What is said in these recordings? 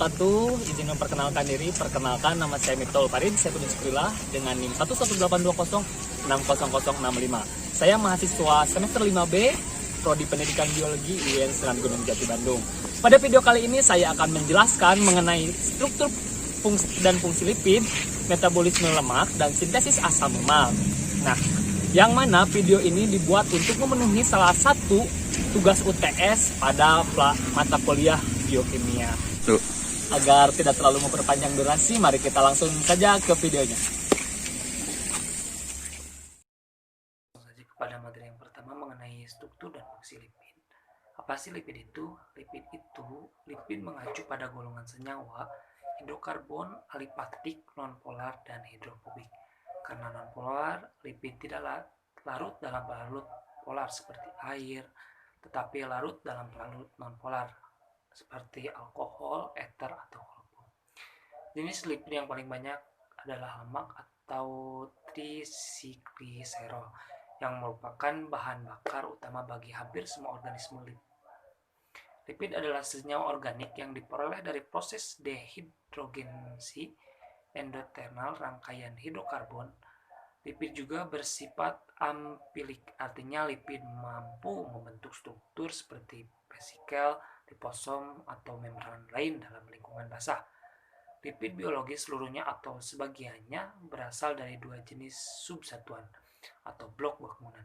wabarakatuh. Izin memperkenalkan diri. Perkenalkan, nama saya Miftahul Farid. Saya penulis Skrilah dengan NIM 118206065. Saya mahasiswa semester 5B Prodi Pendidikan Biologi UIN Sunan Gunung Jati Bandung. Pada video kali ini saya akan menjelaskan mengenai struktur dan fungsi lipid, metabolisme lemak, dan sintesis asam lemak. Nah, yang mana video ini dibuat untuk memenuhi salah satu tugas UTS pada mata kuliah biokimia. Agar tidak terlalu memperpanjang durasi, mari kita langsung saja ke videonya. Pada materi yang pertama mengenai struktur dan fungsi lipid. Apa sih lipid itu? Lipid mengacu pada golongan senyawa, hidrokarbon, alipatik, nonpolar, dan hidrofobik. Karena nonpolar, lipid tidak larut dalam pelarut polar seperti air, tetapi larut dalam pelarut nonpolar seperti alkohol, eter, atau kolbu. Jenis lipid yang paling banyak adalah lemak atau trisikliserol yang merupakan bahan bakar utama bagi hampir semua organisme. Lipid adalah senyawa organik yang diperoleh dari proses dehidrogenasi endoternal rangkaian hidrokarbon. Lipid juga bersifat ampilik, artinya lipid mampu membentuk struktur seperti vesikel, liposom, atau membran lain dalam lingkungan basah. Lipid biologis seluruhnya atau sebagiannya berasal dari dua jenis subsatuan atau blok bangunan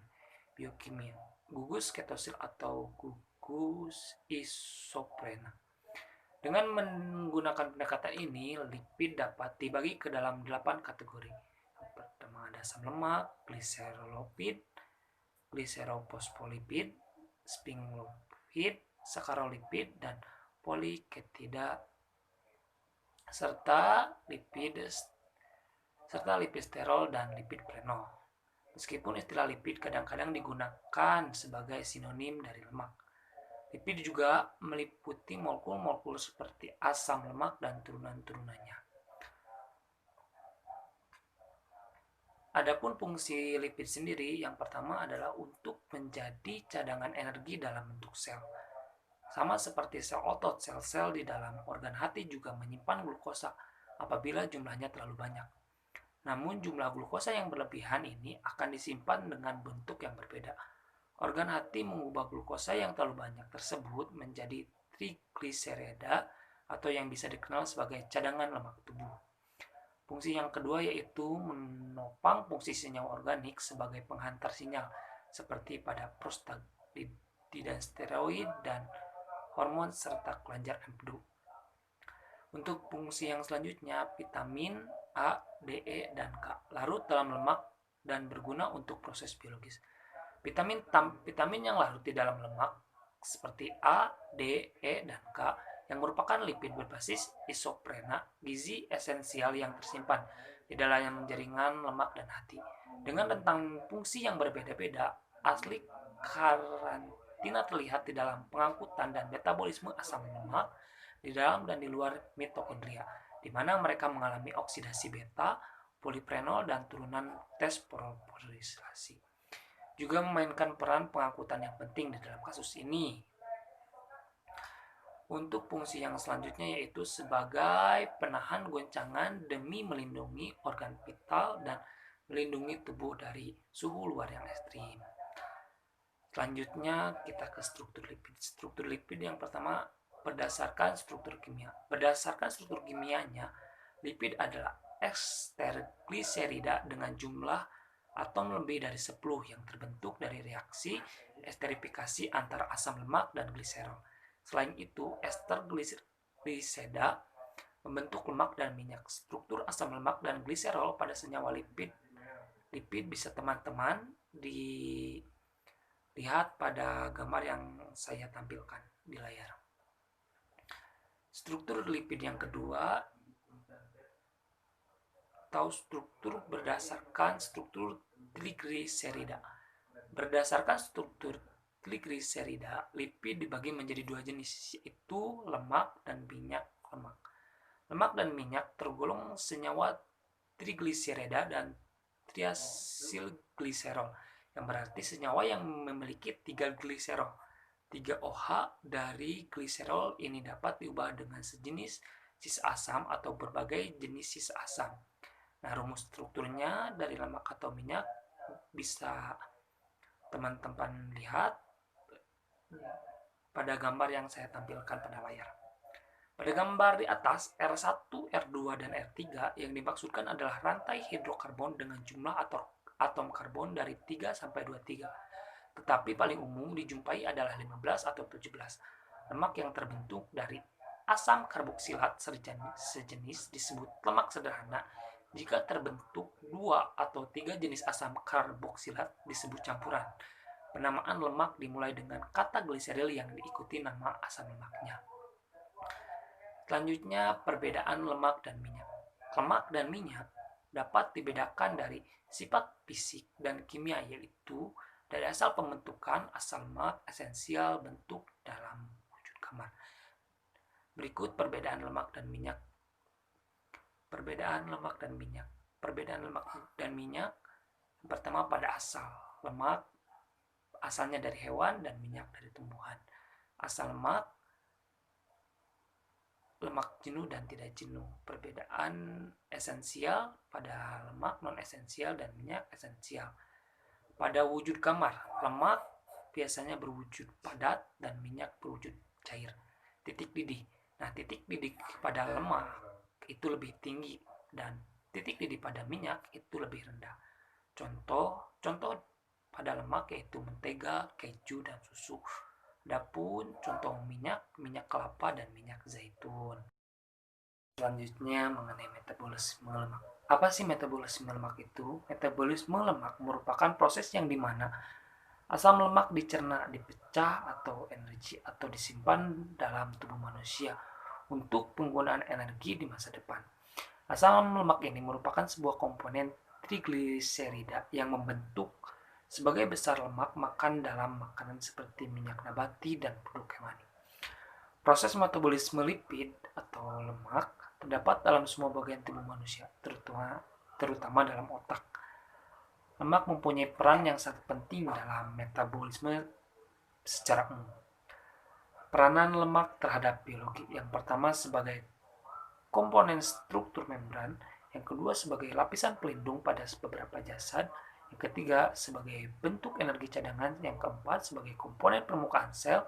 biokimia, gugus ketosil atau gugus isoprena. Dengan menggunakan pendekatan ini, lipid dapat dibagi ke dalam 8 kategori. Yang pertama ada asam lemak, gliserolipid, gliserofosfolipid, sphingolipid, sakarolipid, dan poliketida serta lipid sterol dan lipid prenol. Meskipun istilah lipid kadang-kadang digunakan sebagai sinonim dari lemak, lipid juga meliputi molekul-molekul seperti asam lemak dan turunan-turunannya. Adapun fungsi lipid sendiri, yang pertama adalah untuk menjadi cadangan energi dalam bentuk sel. Sama seperti sel otot, sel-sel di dalam organ hati juga menyimpan glukosa apabila jumlahnya terlalu banyak. Namun jumlah glukosa yang berlebihan ini akan disimpan dengan bentuk yang berbeda. Organ hati mengubah glukosa yang terlalu banyak tersebut menjadi trigliserida atau yang bisa dikenal sebagai cadangan lemak tubuh. Fungsi yang kedua yaitu menopang fungsi senyawa organik sebagai penghantar sinyal seperti pada prostaglandin, steroid, dan hormon serta kelenjar empedu. Untuk fungsi yang selanjutnya, vitamin A, D, E, dan K larut dalam lemak dan berguna untuk proses biologis. Vitamin yang larut di dalam lemak seperti A, D, E, dan K yang merupakan lipid berbasis isoprena, gizi esensial yang tersimpan di dalam jaringan lemak dan hati. Dengan rentang fungsi yang berbeda-beda, asli karantina terlihat di dalam pengangkutan dan metabolisme asam lemak di dalam dan di luar mitokondria, di mana mereka mengalami oksidasi beta, poliprenol, dan turunan fosforilasi. Juga memainkan peran pengangkutan yang penting di dalam kasus ini. Untuk fungsi yang selanjutnya yaitu sebagai penahan goncangan demi melindungi organ vital dan melindungi tubuh dari suhu luar yang ekstrim. Selanjutnya kita ke struktur lipid. Struktur lipid yang pertama berdasarkan struktur kimia. Berdasarkan struktur kimianya, lipid adalah ester gliserida dengan jumlah atom lebih dari 10 yang terbentuk dari reaksi esterifikasi antara asam lemak dan gliserol. Selain itu, ester gliserida membentuk lemak dan minyak. Struktur asam lemak dan gliserol pada senyawa lipid bisa teman-teman dilihat pada gambar yang saya tampilkan di layar. Struktur lipid yang kedua atau struktur berdasarkan struktur trigliserida. Berdasarkan struktur trigliserida, lipid dibagi menjadi dua jenis, yaitu lemak dan minyak lemak. Lemak dan minyak tergolong senyawa trigliserida dan triacylglycerol, yang berarti senyawa yang memiliki 3 gliserol. 3 OH dari gliserol ini dapat diubah dengan sejenis cis asam atau berbagai jenis cis asam. Nah, rumus strukturnya dari lemak atau minyak bisa teman-teman lihat pada gambar yang saya tampilkan pada layar. Pada gambar di atas, R1, R2, dan R3 yang dimaksudkan adalah rantai hidrokarbon dengan jumlah atom karbon dari 3 sampai 23. Tetapi paling umum dijumpai adalah 15 atau 17. Lemak yang terbentuk dari asam karboksilat sejenis disebut lemak sederhana. Jika terbentuk 2 atau 3 jenis asam karboksilat disebut campuran. Penamaan lemak dimulai dengan kata gliseril yang diikuti nama asam lemaknya. Selanjutnya, perbedaan lemak dan minyak. Lemak dan minyak dapat dibedakan dari sifat fisik dan kimia, yaitu dari asal pembentukan, asal lemak, esensial, bentuk dalam wujud gambar. Berikut perbedaan lemak dan minyak. Perbedaan lemak dan minyak. Perbedaan lemak dan minyak yang pertama pada asal. Lemak asalnya dari hewan dan minyak dari tumbuhan. Asal lemak jenuh dan tidak jenuh. Perbedaan esensial pada lemak non esensial dan minyak esensial. Pada wujud gambar, lemak biasanya berwujud padat dan minyak berwujud cair. Titik didih. Nah, titik didih pada lemak itu lebih tinggi dan titik didih pada minyak itu lebih rendah. Contoh pada lemak yaitu mentega, keju, dan susu. Adapun contoh minyak kelapa dan minyak zaitun. Selanjutnya mengenai metabolisme lemak. Apa sih metabolisme lemak itu? Metabolisme lemak merupakan proses yang dimana asam lemak dicerna, dipecah, atau energi atau disimpan dalam tubuh manusia untuk penggunaan energi di masa depan. Asam lemak ini merupakan sebuah komponen trigliserida yang membentuk sebagai besar lemak makan dalam makanan seperti minyak nabati dan produk hewani. Proses metabolisme lipid atau lemak terdapat dalam semua bagian tubuh manusia, terutama dalam otak. Lemak mempunyai peran yang sangat penting dalam metabolisme secara umum. Peranan lemak terhadap biologi yang pertama sebagai komponen struktur membran, yang kedua sebagai lapisan pelindung pada beberapa jasad, yang ketiga sebagai bentuk energi cadangan, yang keempat sebagai komponen permukaan sel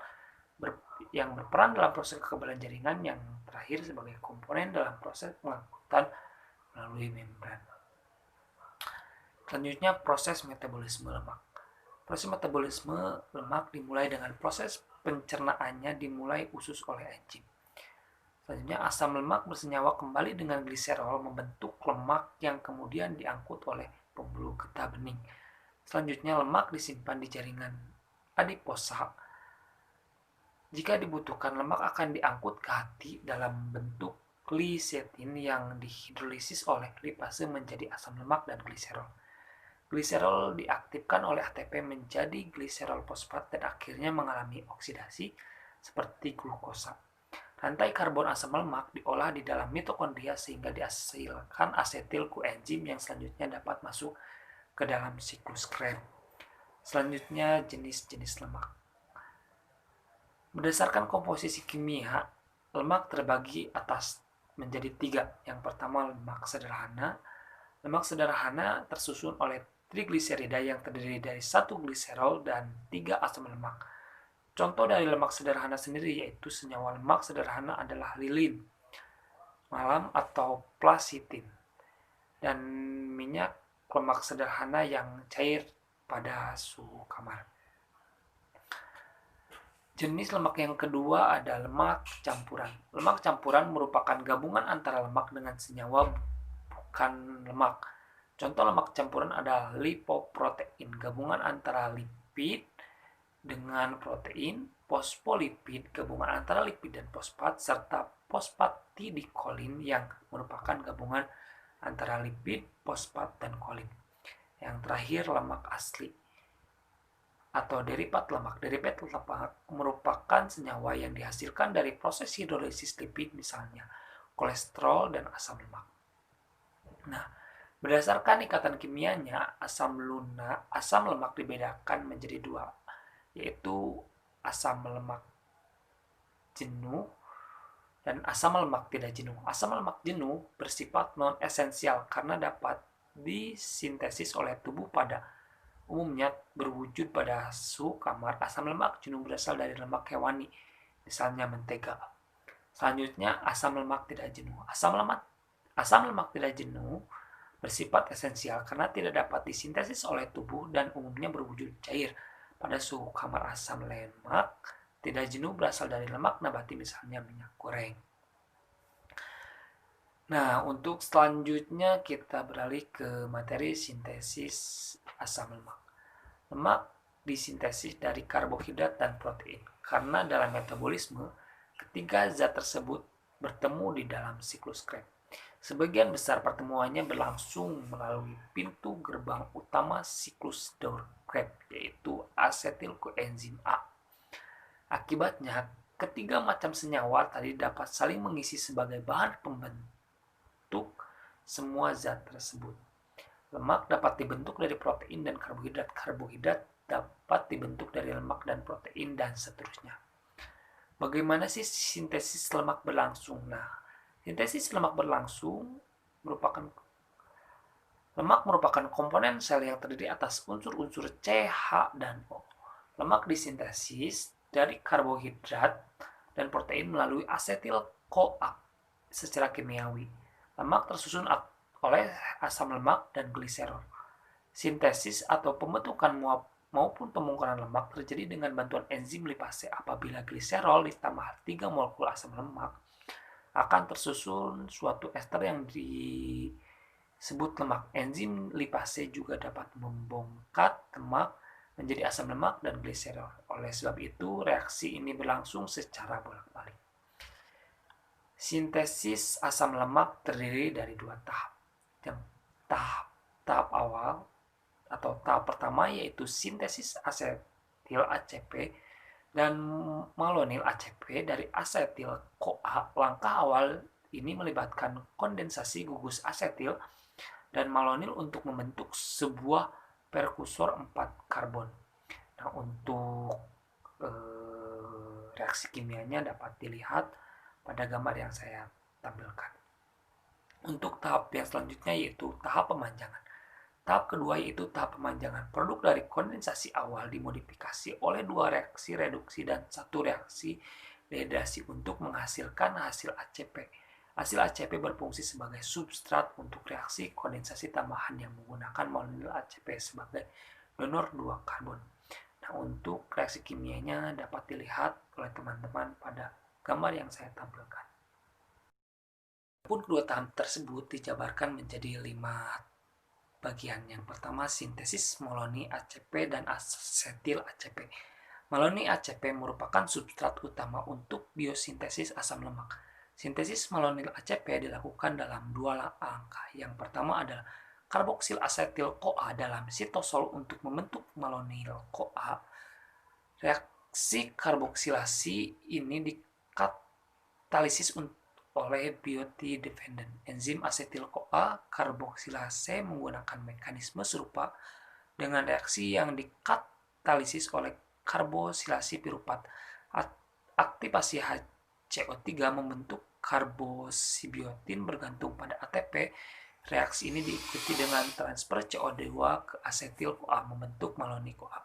yang berperan dalam proses kekebalan jaringan, yang terakhir sebagai komponen dalam proses pengangkutan melalui membran. Selanjutnya proses metabolisme lemak. Proses metabolisme lemak dimulai dengan proses pencernaannya dimulai usus oleh enzim. Selanjutnya asam lemak bersenyawa kembali dengan gliserol membentuk lemak yang kemudian diangkut oleh pembuluh getah bening. Selanjutnya lemak disimpan di jaringan adiposa. Jika dibutuhkan, lemak akan diangkut ke hati dalam bentuk glisetin yang dihidrolisis oleh lipase menjadi asam lemak dan gliserol. Gliserol diaktifkan oleh ATP menjadi gliserol fosfat dan akhirnya mengalami oksidasi seperti glukosa. Rantai karbon asam lemak diolah di dalam mitokondria sehingga dihasilkan asetil koenzim yang selanjutnya dapat masuk ke dalam siklus Krebs. Selanjutnya jenis-jenis lemak. Berdasarkan komposisi kimia, lemak terbagi atas menjadi 3. Yang pertama lemak sederhana. Lemak sederhana tersusun oleh trigliserida yang terdiri dari 1 gliserol dan 3 asam lemak. Contoh dari lemak sederhana sendiri yaitu senyawa lemak sederhana adalah lilin, malam atau plasitin, dan minyak lemak sederhana yang cair pada suhu kamar. Jenis lemak yang kedua ada lemak campuran. Lemak campuran merupakan gabungan antara lemak dengan senyawa bukan lemak. Contoh lemak campuran adalah lipoprotein, gabungan antara lipid dengan protein, fosfolipid, gabungan antara lipid dan fosfat, serta fosfatidilkolin yang merupakan gabungan antara lipid, fosfat, dan kolin. Yang terakhir lemak asli atau derivat lemak. Derivat lemak merupakan senyawa yang dihasilkan dari proses hidrolisis lipid, misalnya kolesterol dan asam lemak. Nah, berdasarkan ikatan kimianya, asam lemak dibedakan menjadi 2, yaitu asam lemak jenuh Dan asam lemak tidak jenuh. Asam lemak jenuh bersifat non-esensial karena dapat disintesis oleh tubuh pada umumnya berwujud pada suhu kamar. Asam lemak jenuh berasal dari lemak hewani, misalnya mentega. Selanjutnya, asam lemak tidak jenuh. Asam lemak tidak jenuh bersifat esensial karena tidak dapat disintesis oleh tubuh dan umumnya berwujud cair pada suhu kamar. Asam lemak tidak jenuh berasal dari lemak nabati, misalnya minyak goreng. Nah, untuk selanjutnya kita beralih ke materi sintesis asam lemak. Lemak disintesis dari karbohidrat dan protein karena dalam metabolisme ketiga zat tersebut bertemu di dalam siklus Krebs. Sebagian besar pertemuannya berlangsung melalui pintu gerbang utama siklus Daur Krebs, yaitu asetil koenzim A. Akibatnya, ketiga macam senyawa tadi dapat saling mengisi sebagai bahan pembentuk semua zat tersebut. Lemak dapat dibentuk dari protein dan karbohidrat. Karbohidrat dapat dibentuk dari lemak dan protein, dan seterusnya. Bagaimana sih sintesis lemak berlangsung? Nah, sintesis lemak berlangsung lemak merupakan komponen sel yang terdiri atas unsur-unsur C, H, dan O. Lemak disintesis dari karbohidrat dan protein melalui asetil-CoA secara kimiawi. Lemak tersusun oleh asam lemak dan gliserol. Sintesis atau pembentukan maupun pembongkaran lemak terjadi dengan bantuan enzim lipase. Apabila gliserol ditambah 3 molekul asam lemak, akan tersusun suatu ester yang disebut lemak. Enzim lipase juga dapat membongkar lemak menjadi asam lemak dan gliserol. Oleh sebab itu, reaksi ini berlangsung secara bolak-balik. Sintesis asam lemak terdiri dari 2 tahap. Yang tahap awal atau tahap pertama yaitu sintesis asetil ACP dan malonil ACP dari asetil CoA. Langkah awal ini melibatkan kondensasi gugus asetil dan malonil untuk membentuk sebuah perkusor 4 karbon. Nah, untuk reaksi kimianya dapat dilihat pada gambar yang saya tampilkan. Untuk tahap yang selanjutnya yaitu tahap pemanjangan. Tahap kedua yaitu tahap pemanjangan. Produk dari kondensasi awal dimodifikasi oleh 2 reaksi reduksi dan 1 reaksi dehidrasi untuk menghasilkan hasil ACP. Hasil ACP berfungsi sebagai substrat untuk reaksi kondensasi tambahan yang menggunakan malonil ACP sebagai donor 2 karbon. Nah, untuk reaksi kimianya dapat dilihat oleh teman-teman pada gambar yang saya tampilkan. Pun kedua tahap tersebut dijabarkan menjadi 5 bagian. Yang pertama, sintesis maloni ACP dan asetil ACP. Maloni ACP merupakan substrat utama untuk biosintesis asam lemak. Sintesis malonil ACP dilakukan dalam 2 langkah. Yang pertama adalah karboksil asetil CoA dalam sitosol untuk membentuk malonil CoA. Reaksi karboksilasi ini dikatalisis oleh biotin dependent. Enzim asetil-CoA karboksilase menggunakan mekanisme serupa dengan reaksi yang dikatalisis oleh karbosilasi piruvat. Aktivasi HCO3 membentuk karbosibiotin bergantung pada ATP. Reaksi ini diikuti dengan transfer CO2 ke asetil-CoA membentuk maloni-CoA.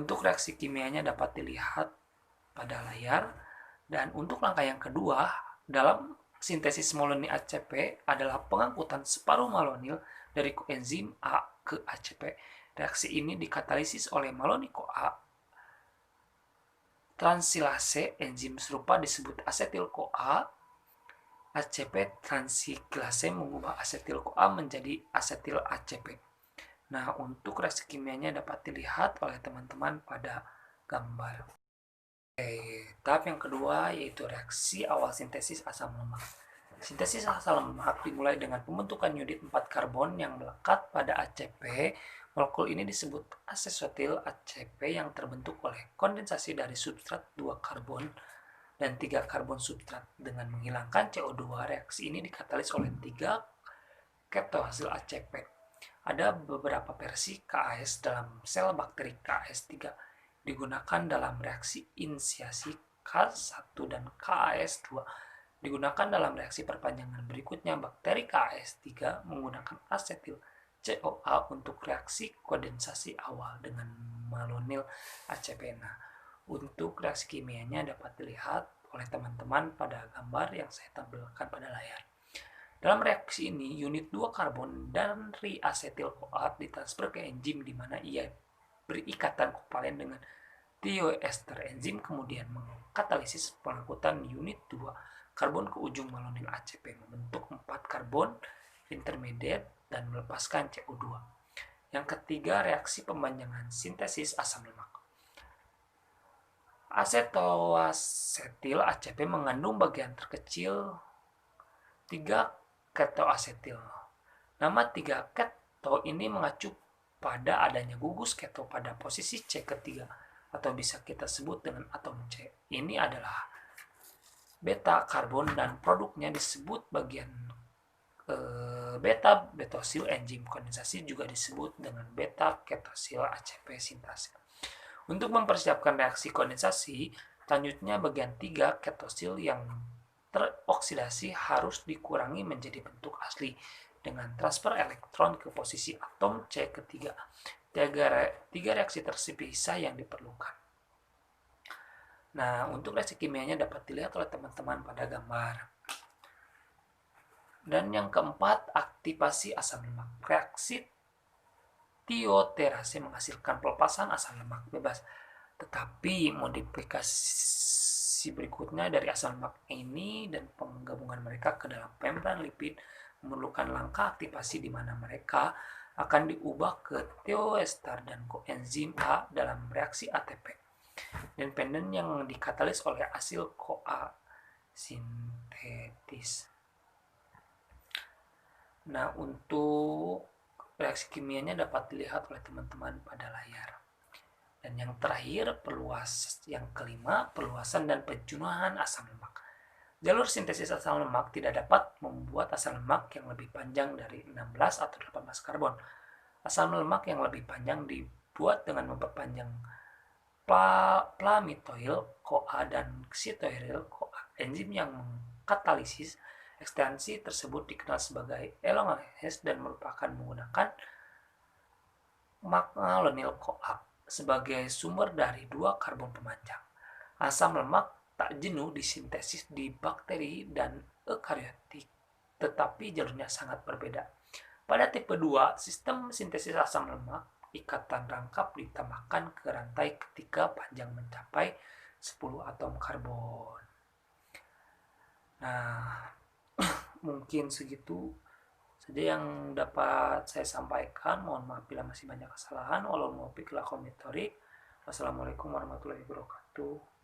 Untuk reaksi kimianya dapat dilihat pada layar. Dan untuk langkah yang kedua, dalam sintesis malonil ACP adalah pengangkutan separuh malonil dari koenzim A ke ACP. Reaksi ini dikatalisis oleh maloni-CoA. Transilase enzim serupa disebut asetil-CoA. ACP transkilase mengubah asetil-CoA menjadi asetil ACP. Nah, untuk reaksi kimianya dapat dilihat oleh teman-teman pada gambar. Tahap yang kedua yaitu reaksi awal sintesis asam lemak. Sintesis asam lemak dimulai dengan pembentukan yodid 4 karbon yang melekat pada ACP. Molekul ini disebut asetil ACP yang terbentuk oleh kondensasi dari substrat 2 karbon dan 3 karbon substrat. Dengan menghilangkan CO2, reaksi ini dikatalis oleh 3 ketoasil ACP. Ada beberapa versi KAS dalam sel bakteri KAS3 digunakan dalam reaksi inisiasi K1 dan KAS2. Digunakan dalam reaksi perpanjangan berikutnya, bakteri KAS3 menggunakan asetil CoA untuk reaksi kondensasi awal dengan malonyl ACP. Nah, untuk reaksi kimianya dapat dilihat oleh teman-teman pada gambar yang saya tampilkan pada layar. Dalam reaksi ini, unit 2 karbon dari asetil CoA ditransfer ke enzim di mana ia berikatan kovalen dengan tioester. Enzim kemudian mengkatalisis pengangkutan unit 2 karbon ke ujung malonyl ACP membentuk 4 karbon intermediate dan melepaskan CO2. Yang ketiga, reaksi pempanjangan sintesis asam lemak. Asetoasetil ACP mengandung bagian terkecil 3 ketoasetil. Nama 3 keto ini mengacu pada adanya gugus keto pada posisi C ketiga atau bisa kita sebut dengan atom C. Ini adalah beta karbon dan produknya disebut bagian beta betosil. Enzim kondensasi juga disebut dengan beta ketosil ACP sintase. Untuk mempersiapkan reaksi kondensasi, selanjutnya bagian 3 ketosil yang teroksidasi harus dikurangi menjadi bentuk asli dengan transfer elektron ke posisi atom C ketiga. Tiga reaksi terpisah yang diperlukan. Nah, untuk reaksi kimianya dapat dilihat oleh teman-teman pada gambar. Dan yang keempat, aktivasi asam lemak. Reaksi tioterase menghasilkan pelepasan asam lemak bebas. Tetapi modifikasi berikutnya dari asam lemak ini dan penggabungan mereka ke dalam membran lipid memerlukan langkah aktivasi di mana mereka akan diubah ke tioester dan koenzim A dalam reaksi ATP dependen yang dikatalis oleh asil CoA sintetis. Nah, untuk reaksi kimianya dapat dilihat oleh teman-teman pada layar. Dan yang terakhir, yang kelima, perluasan dan penjenuhan asam lemak. Jalur sintesis asam lemak tidak dapat membuat asam lemak yang lebih panjang dari 16 atau 18 karbon. Asam lemak yang lebih panjang dibuat dengan memperpanjang plamitoil CoA dan sitoeril CoA. Enzim yang mengkatalisis ekstensi tersebut dikenal sebagai elongase dan merupakan menggunakan malonyl CoA sebagai sumber dari 2 karbon pemanjang. Asam lemak tak jenuh disintesis di bakteri dan eukariotik, tetapi jalurnya sangat berbeda. Pada tipe 2, sistem sintesis asam lemak, ikatan rangkap ditambahkan ke rantai ketika panjang mencapai 10 atom karbon. Nah, mungkin segitu saja yang dapat saya sampaikan. Mohon maaf bila masih banyak kesalahan. Wassalamualaikum warahmatullahi wabarakatuh.